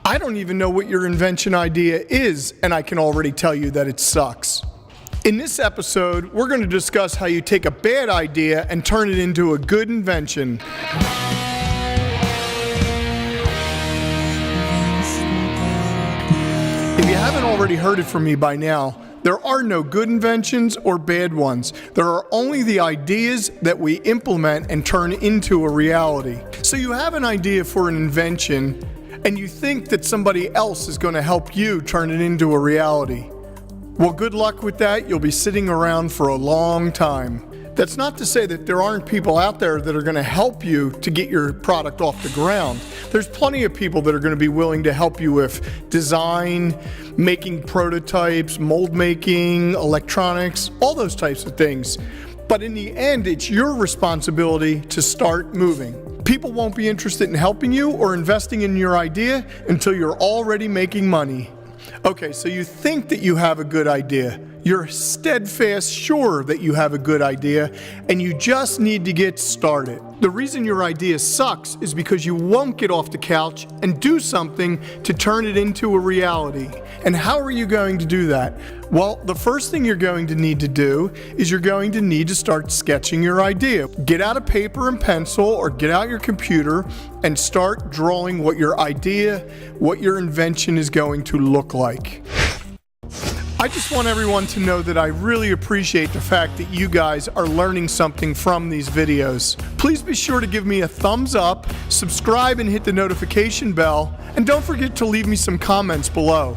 I don't even know what your invention idea is, and I can already tell you that it sucks. In this episode, we're going to discuss how you take a bad idea and turn it into a good invention. If you haven't already heard it from me by now, there are no good inventions or bad ones. There are only the ideas that we implement and turn into a reality. So you have an idea for an invention, and you think that somebody else is going to help you turn it into a reality. Well, good luck with that. You'll be sitting around for a long time. That's not to say that there aren't people out there that are going to help you to get your product off the ground. There's plenty of people that are going to be willing to help you with design, making prototypes, mold making, electronics, all those types of things. But in the end, it's your responsibility to start moving. People won't be interested in helping you or investing in your idea until you're already making money. Okay, so you think that you have a good idea. You're steadfast sure that you have a good idea, and you just need to get started. The reason your idea sucks is because you won't get off the couch and do something to turn it into a reality. And how are you going to do that? Well, the first thing you're going to need to do is you're going to need to start sketching your idea. Get out a paper and pencil or get out your computer and start drawing what your idea, what your invention is going to look like. I just want everyone to know that I really appreciate the fact that you guys are learning something from these videos. Please be sure to give me a thumbs up, subscribe and hit the notification bell, and don't forget to leave me some comments below.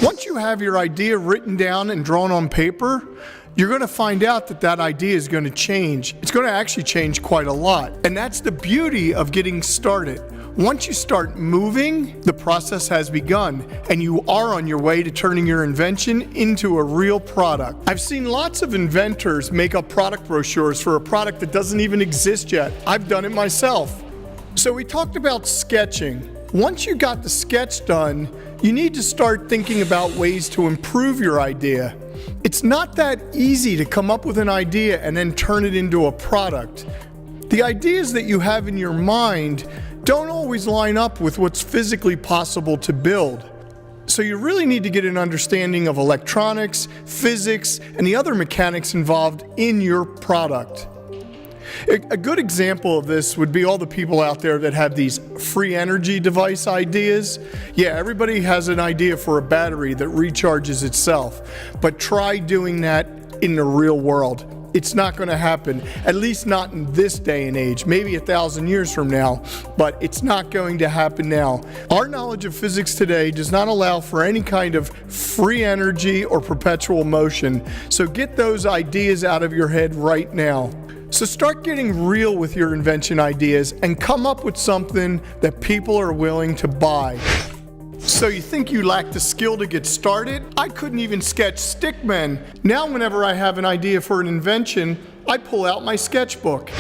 Once you have your idea written down and drawn on paper, you're going to find out that that idea is going to change. It's going to actually change quite a lot. And that's the beauty of getting started. Once you start moving, the process has begun, and you are on your way to turning your invention into a real product. I've seen lots of inventors make up product brochures for a product that doesn't even exist yet. I've done it myself. So we talked about sketching. Once you got the sketch done, you need to start thinking about ways to improve your idea. It's not that easy to come up with an idea and then turn it into a product. The ideas that you have in your mind don't always line up with what's physically possible to build. So you really need to get an understanding of electronics, physics, and the other mechanics involved in your product. A good example of this would be all the people out there that have these free energy device ideas. Yeah, everybody has an idea for a battery that recharges itself, but try doing that in the real world. It's not going to happen, at least not in this day and age, maybe 1,000 years from now, but it's not going to happen now. Our knowledge of physics today does not allow for any kind of free energy or perpetual motion, so get those ideas out of your head right now. So start getting real with your invention ideas and come up with something that people are willing to buy. So you think you lack the skill to get started? I couldn't even sketch stickmen. Now whenever I have an idea for an invention, I pull out my sketchbook.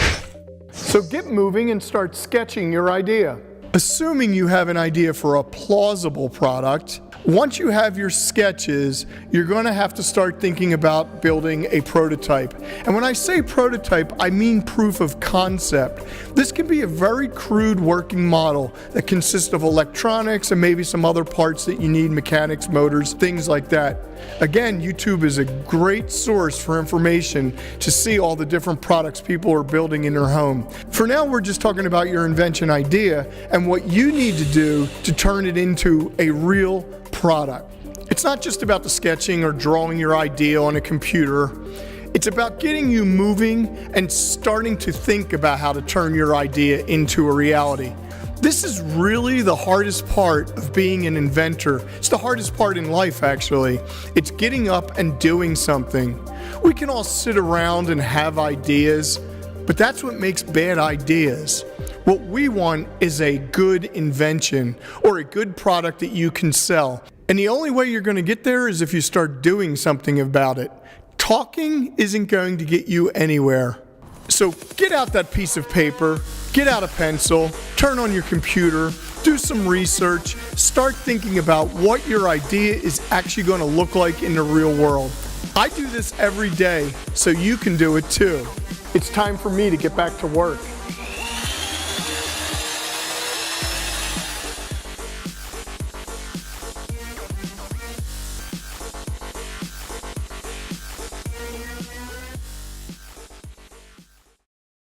So get moving and start sketching your idea. Assuming you have an idea for a plausible product, once you have your sketches, you're going to have to start thinking about building a prototype. And when I say prototype, I mean proof of concept. This can be a very crude working model that consists of electronics and maybe some other parts that you need, mechanics, motors, things like that. Again, YouTube is a great source for information to see all the different products people are building in their home. For now, we're just talking about your invention idea and what you need to do to turn it into a real product. It's not just about the sketching or drawing your idea on a computer. It's about getting you moving and starting to think about how to turn your idea into a reality. This is really the hardest part of being an inventor. It's the hardest part in life, actually. It's getting up and doing something. We can all sit around and have ideas, but that's what makes bad ideas. What we want is a good invention or a good product that you can sell. And the only way you're going to get there is if you start doing something about it. Talking isn't going to get you anywhere. So get out that piece of paper, get out a pencil, turn on your computer, do some research, start thinking about what your idea is actually going to look like in the real world. I do this every day, so you can do it too. It's time for me to get back to work.